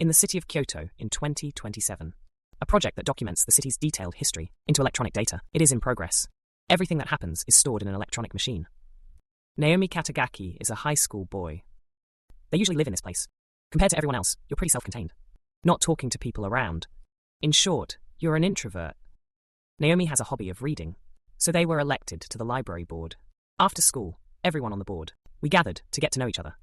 in the city of Kyoto in 2027. A project that documents the city's detailed history into electronic data. It is in progress. Everything that happens is stored in an electronic machine. Naomi Katagaki is a high school boy. They usually live in this place. Compared to everyone else, you're pretty self-contained. Not talking to people around. In short, you're an introvert. Naomi has a hobby of reading, so they were elected to the library board. After school, everyone on the board, we gathered to get to know each other.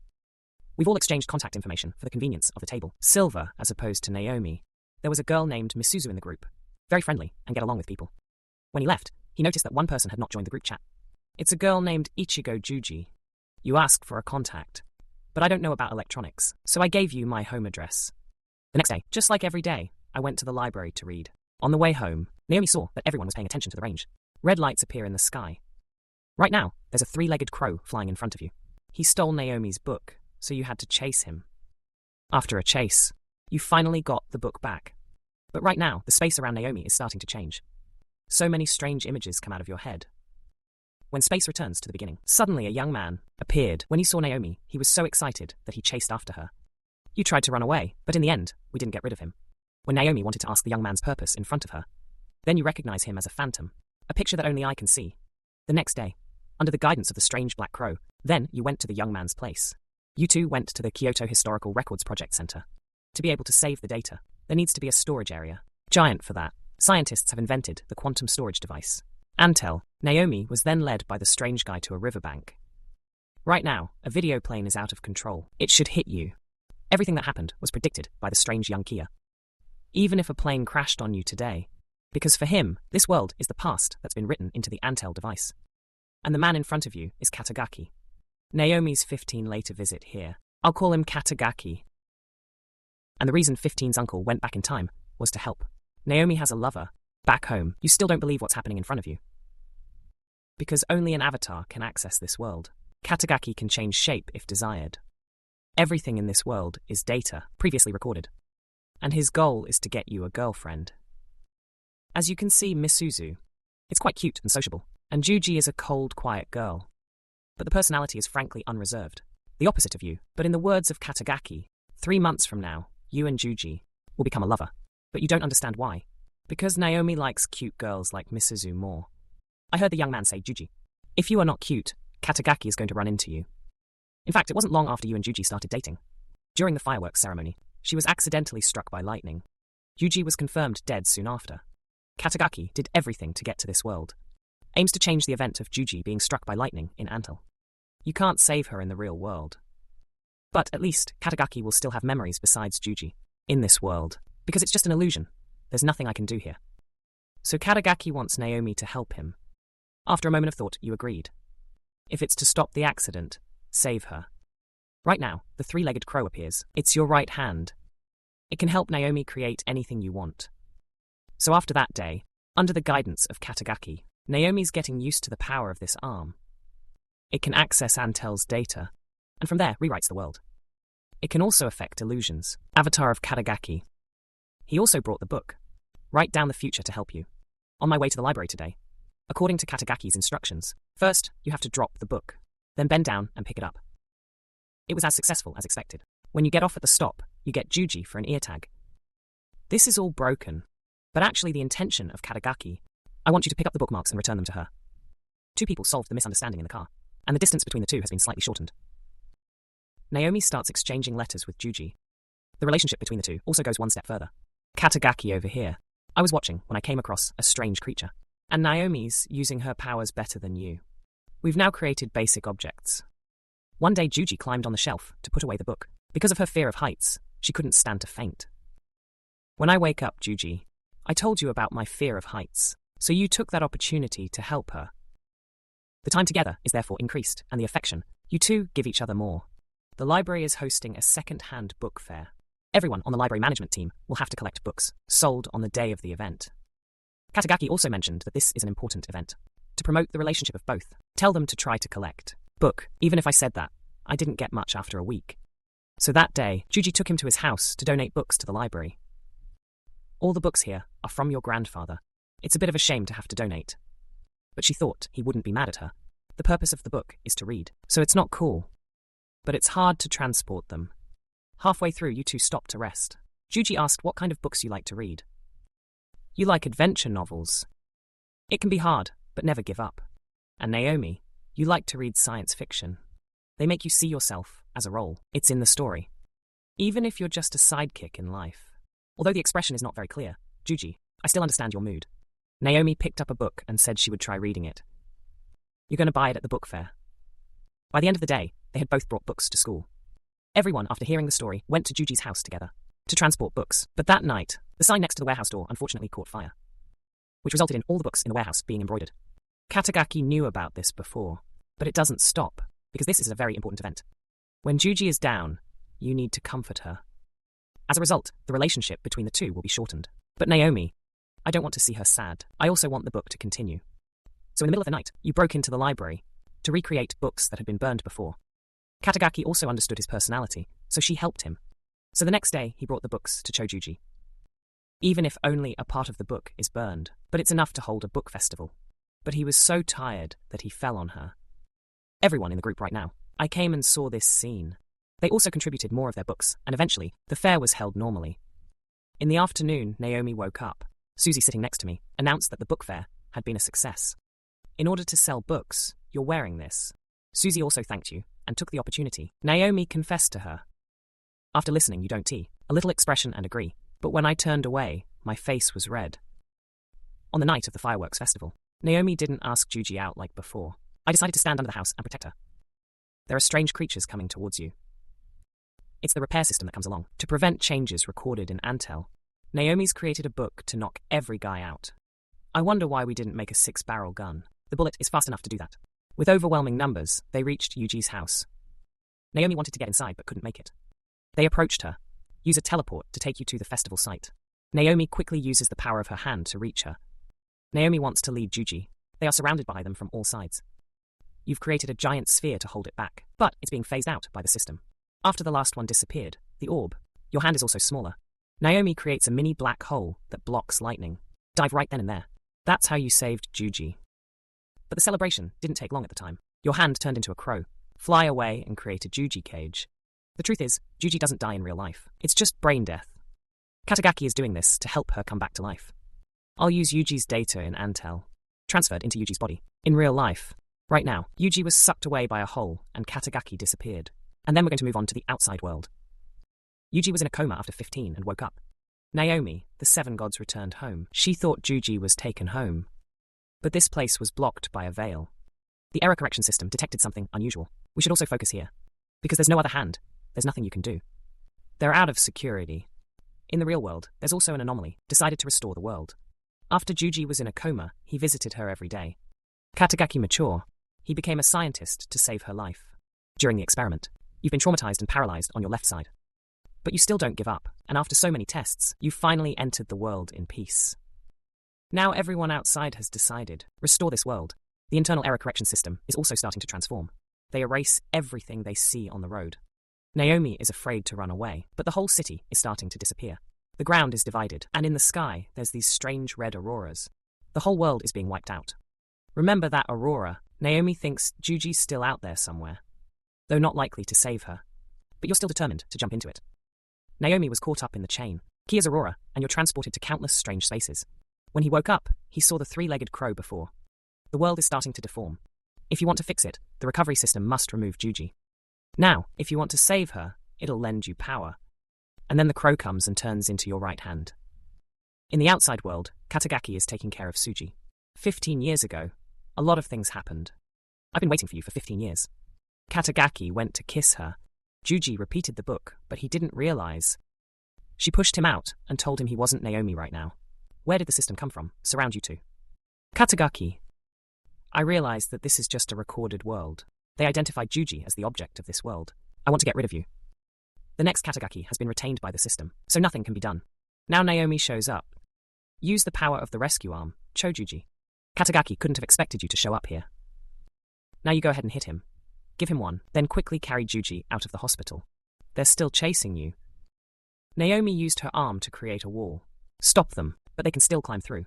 We've all exchanged contact information for the convenience of the table. Silver, as opposed to Naomi. There was a girl named Misuzu in the group. Very friendly and get along with people. When he left, he noticed that one person had not joined the group chat. It's a girl named Ichigyou. You asked for a contact, but I don't know about electronics, so I gave you my home address. The next day, just like every day, I went to the library to read. On the way home, Naomi saw that everyone was paying attention to the range. Red lights appear in the sky. Right now, there's a three-legged crow flying in front of you. He stole Naomi's book, so you had to chase him. After a chase, you finally got the book back. But right now, the space around Naomi is starting to change. So many strange images come out of your head. When space returns to the beginning, suddenly a young man appeared. When he saw Naomi, he was so excited that he chased after her. You tried to run away, but in the end, we didn't get rid of him. When Naomi wanted to ask the young man's purpose in front of her, then you recognize him as a phantom, a picture that only I can see. The next day, under the guidance of the strange black crow, then you went to the young man's place. You two went to the Kyoto Historical Records Project Center. To be able to save the data, there needs to be a storage area. Giant for that. Scientists have invented the quantum storage device. Antel, Naomi was then led by the strange guy to a riverbank. Right now, a video plane is out of control. It should hit you. Everything that happened was predicted by the strange young Kia. Even if a plane crashed on you today, because for him, this world is the past that's been written into the Antel device. And the man in front of you is Katagaki. Naomi's 15 later visit here. I'll call him Katagaki. And the reason 15's uncle went back in time was to help. Naomi has a lover. Back home, you still don't believe what's happening in front of you. Because only an avatar can access this world. Katagaki can change shape if desired. Everything in this world is data, previously recorded. And his goal is to get you a girlfriend. As you can see, Misuzu, it's quite cute and sociable. And Juji is a cold, quiet girl. But the personality is frankly unreserved. The opposite of you. But in the words of Katagaki, 3 months from now, you and Juji will become a lover. But you don't understand why. Because Naomi likes cute girls like Misuzu more. I heard the young man say, Juji, if you are not cute, Katagaki is going to run into you. In fact, it wasn't long after you and Juji started dating. During the fireworks ceremony, she was accidentally struck by lightning. Juji was confirmed dead soon after. Katagaki did everything to get to this world. Aims to change the event of Juji being struck by lightning in Antel. You can't save her in the real world. But at least Katagaki will still have memories besides Juji in this world, because it's just an illusion. There's nothing I can do here. So Katagaki wants Naomi to help him. After a moment of thought, you agreed. If it's to stop the accident, save her. Right now, the three-legged crow appears. It's your right hand. It can help Naomi create anything you want. So after that day, under the guidance of Katagaki, Naomi's getting used to the power of this arm. It can access Antel's data, and from there rewrites the world. It can also affect illusions. Avatar of Katagaki. He also brought the book. Write down the future to help you. On my way to the library today, according to Katagaki's instructions, first you have to drop the book, then bend down and pick it up. It was as successful as expected. When you get off at the stop, you get Juji for an ear tag. This is all broken, but actually the intention of Katagaki. I want you to pick up the bookmarks and return them to her. 2 people solved the misunderstanding in the car, and the distance between the two has been slightly shortened. Naomi starts exchanging letters with Juji. The relationship between the two also goes one step further. Katagaki over here. I was watching when I came across a strange creature. And Naomi's using her powers better than you. We've now created basic objects. One day Juji climbed on the shelf to put away the book. Because of her fear of heights, she couldn't stand to faint. When I wake up, Juji, I told you about my fear of heights, so you took that opportunity to help her. The time together is therefore increased, and the affection. You two give each other more. The library is hosting a second-hand book fair. Everyone on the library management team will have to collect books, sold on the day of the event. Katagaki also mentioned that this is an important event. To promote the relationship of both, tell them to try to collect book. Even if I said that, I didn't get much after a week. So that day, Juji took him to his house to donate books to the library. All the books here are from your grandfather. It's a bit of a shame to have to donate. But she thought he wouldn't be mad at her. The purpose of the book is to read, so it's not cool. But it's hard to transport them. Halfway through, you two stop to rest. Juji asked what kind of books you like to read. You like adventure novels. It can be hard, but never give up. And Naomi, you like to read science fiction. They make you see yourself as a role. It's in the story. Even if you're just a sidekick in life. Although the expression is not very clear, Juji, I still understand your mood. Naomi picked up a book and said she would try reading it. You're going to buy it at the book fair. By the end of the day, they had both brought books to school. Everyone, after hearing the story, went to Juji's house together to transport books. But that night, the sign next to the warehouse door unfortunately caught fire, which resulted in all the books in the warehouse being embroidered. Katagaki knew about this before, but it doesn't stop, because this is a very important event. When Juji is down, you need to comfort her. As a result, the relationship between the two will be shortened. But Naomi, I don't want to see her sad. I also want the book to continue. So in the middle of the night, you broke into the library to recreate books that had been burned before. Katagaki also understood his personality, so she helped him. So the next day, he brought the books to Chojuji. Even if only a part of the book is burned, but it's enough to hold a book festival. But he was so tired that he fell on her. Everyone in the group right now, I came and saw this scene. They also contributed more of their books, and eventually, the fair was held normally. In the afternoon, Naomi woke up. Susie, sitting next to me, announced that the book fair had been a success. In order to sell books, you're wearing this. Susie also thanked you and took the opportunity. Naomi confessed to her. After listening, you don't tea, a little expression and agree. But when I turned away, my face was red. On the night of the fireworks festival, Naomi didn't ask Juji out like before. I decided to stand under the house and protect her. There are strange creatures coming towards you. It's the repair system that comes along to prevent changes recorded in Antel. Naomi's created a book to knock every guy out. I wonder why we didn't make a 6-barrel gun. The bullet is fast enough to do that. With overwhelming numbers, they reached Yuji's house. Naomi wanted to get inside but couldn't make it. They approached her. Use a teleport to take you to the festival site. Naomi quickly uses the power of her hand to reach her. Naomi wants to lead Juji. They are surrounded by them from all sides. You've created a giant sphere to hold it back, but it's being phased out by the system. After the last one disappeared, the orb, your hand is also smaller. Naomi creates a mini black hole that blocks lightning. Dive right then and there. That's how you saved Juji. But the celebration didn't take long at the time. Your hand turned into a crow, fly away and create a Juji cage. The truth is, Juji doesn't die in real life. It's just brain death. Katagaki is doing this to help her come back to life. I'll use Yuji's data in Antel, transferred into Yuji's body. In real life, right now, Yuji was sucked away by a hole and Katagaki disappeared. And then we're going to move on to the outside world. Yuji was in a coma after 15 and woke up. Naomi, the 7 gods, returned home. She thought Juji was taken home. But this place was blocked by a veil. The error correction system detected something unusual. We should also focus here. Because there's no other hand, there's nothing you can do. They're out of security. In the real world, there's also an anomaly, decided to restore the world. After Juji was in a coma, he visited her every day. Katagaki mature, he became a scientist to save her life. During the experiment, you've been traumatized and paralyzed on your left side. But you still don't give up, and after so many tests, you've finally entered the world in peace. Now everyone outside has decided, restore this world. The internal error correction system is also starting to transform. They erase everything they see on the road. Naomi is afraid to run away, but the whole city is starting to disappear. The ground is divided, and in the sky, there's these strange red auroras. The whole world is being wiped out. Remember that aurora? Naomi thinks Juji's still out there somewhere, though not likely to save her. But you're still determined to jump into it. Naomi was caught up in the chain. Key is aurora, and you're transported to countless strange spaces. When he woke up, he saw the 3-legged crow before. The world is starting to deform. If you want to fix it, the recovery system must remove Juji. Now, if you want to save her, it'll lend you power. And then the crow comes and turns into your right hand. In the outside world, Katagaki is taking care of Suji. 15 years ago, a lot of things happened. I've been waiting for you for 15 years. Katagaki went to kiss her. Juji repeated the book, but he didn't realize. She pushed him out and told him he wasn't Naomi right now. Where did the system come from? Surround you two. Katagaki. I realized that this is just a recorded world. They identified Juji as the object of this world. I want to get rid of you. The next Katagaki has been retained by the system, so nothing can be done. Now Naomi shows up. Use the power of the rescue arm, Chojuji. Katagaki couldn't have expected you to show up here. Now you go ahead and hit him. Give him one, then quickly carry Juji out of the hospital. They're still chasing you. Naomi used her arm to create a wall. Stop them, but they can still climb through.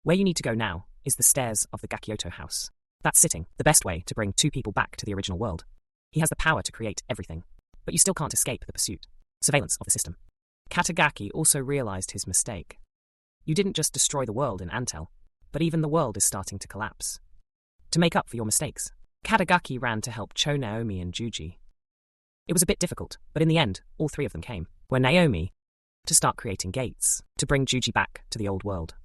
Where you need to go now is the stairs of the Kyoto house. That's sitting, the best way to bring 2 people back to the original world. He has the power to create everything, but you still can't escape the pursuit. Surveillance of the system. Katagaki also realized his mistake. You didn't just destroy the world in Antel, but even the world is starting to collapse. To make up for your mistakes, Katagaki ran to help Cho, Naomi, and Juji. It was a bit difficult, but in the end, all three of them came, where Naomi to start creating gates to bring Juji back to the old world.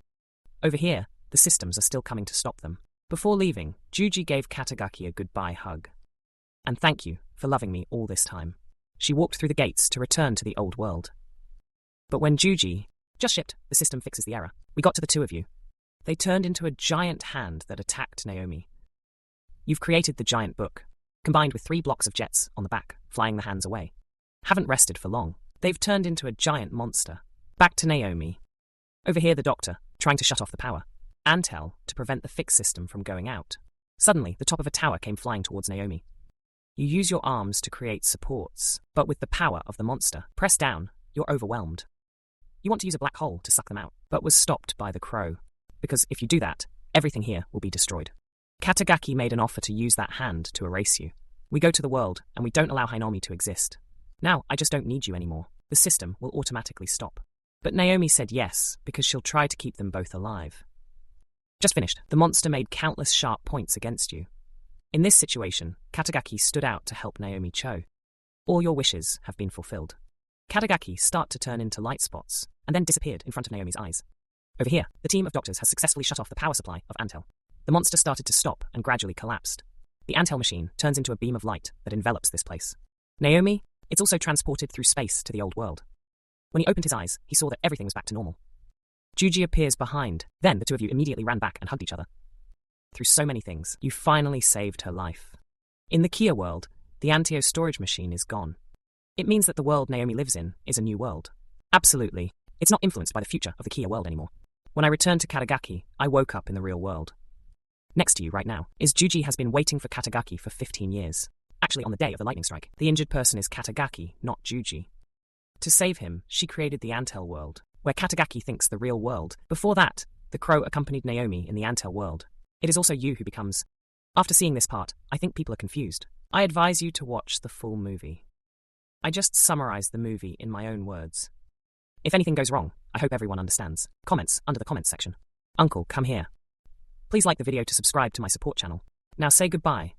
Over here, the systems are still coming to stop them. Before leaving, Juji gave Katagaki a goodbye hug. And thank you for loving me all this time. She walked through the gates to return to the old world. But when Juji just shipped, the system fixes the error. We got to the two of you. They turned into a giant hand that attacked Naomi. You've created the giant book, combined with 3 blocks of jets on the back, flying the hands away. Haven't rested for long. They've turned into a giant monster. Back to Naomi. Over here, the doctor, trying to shut off the power. Antel, to prevent the fix system from going out. Suddenly, the top of a tower came flying towards Naomi. You use your arms to create supports, but with the power of the monster, press down, you're overwhelmed. You want to use a black hole to suck them out, but was stopped by the crow. Because if you do that, everything here will be destroyed. Katagaki made an offer to use that hand to erase you. We go to the world, and we don't allow Naomi to exist. Now, I just don't need you anymore. The system will automatically stop. But Naomi said yes, because she'll try to keep them both alive. Just finished, the monster made countless sharp points against you. In this situation, Katagaki stood out to help Naomi Cho. All your wishes have been fulfilled. Katagaki start to turn into light spots, and then disappeared in front of Naomi's eyes. Over here, the team of doctors has successfully shut off the power supply of Antel. The monster started to stop and gradually collapsed. The Antel machine turns into a beam of light that envelops this place. Naomi, it's also transported through space to the old world. When he opened his eyes, he saw that everything was back to normal. Juji appears behind. Then the two of you immediately ran back and hugged each other. Through so many things, you finally saved her life. In the Kia world, the Anteo storage machine is gone. It means that the world Naomi lives in is a new world. Absolutely. It's not influenced by the future of the Kia world anymore. When I returned to Katagaki, I woke up in the real world. Next to you right now is Juji has been waiting for Katagaki for 15 years. Actually, on the day of the lightning strike, the injured person is Katagaki, not Juji. To save him, she created the Antel world, where Katagaki thinks the real world. Before that, the crow accompanied Naomi in the Antel world. It is also you who becomes. After seeing this part, I think people are confused. I advise you to watch the full movie. I just summarized the movie in my own words. If anything goes wrong, I hope everyone understands. Comments under the comments section. Uncle, come here. Please like the video to subscribe to my support channel. Now say goodbye.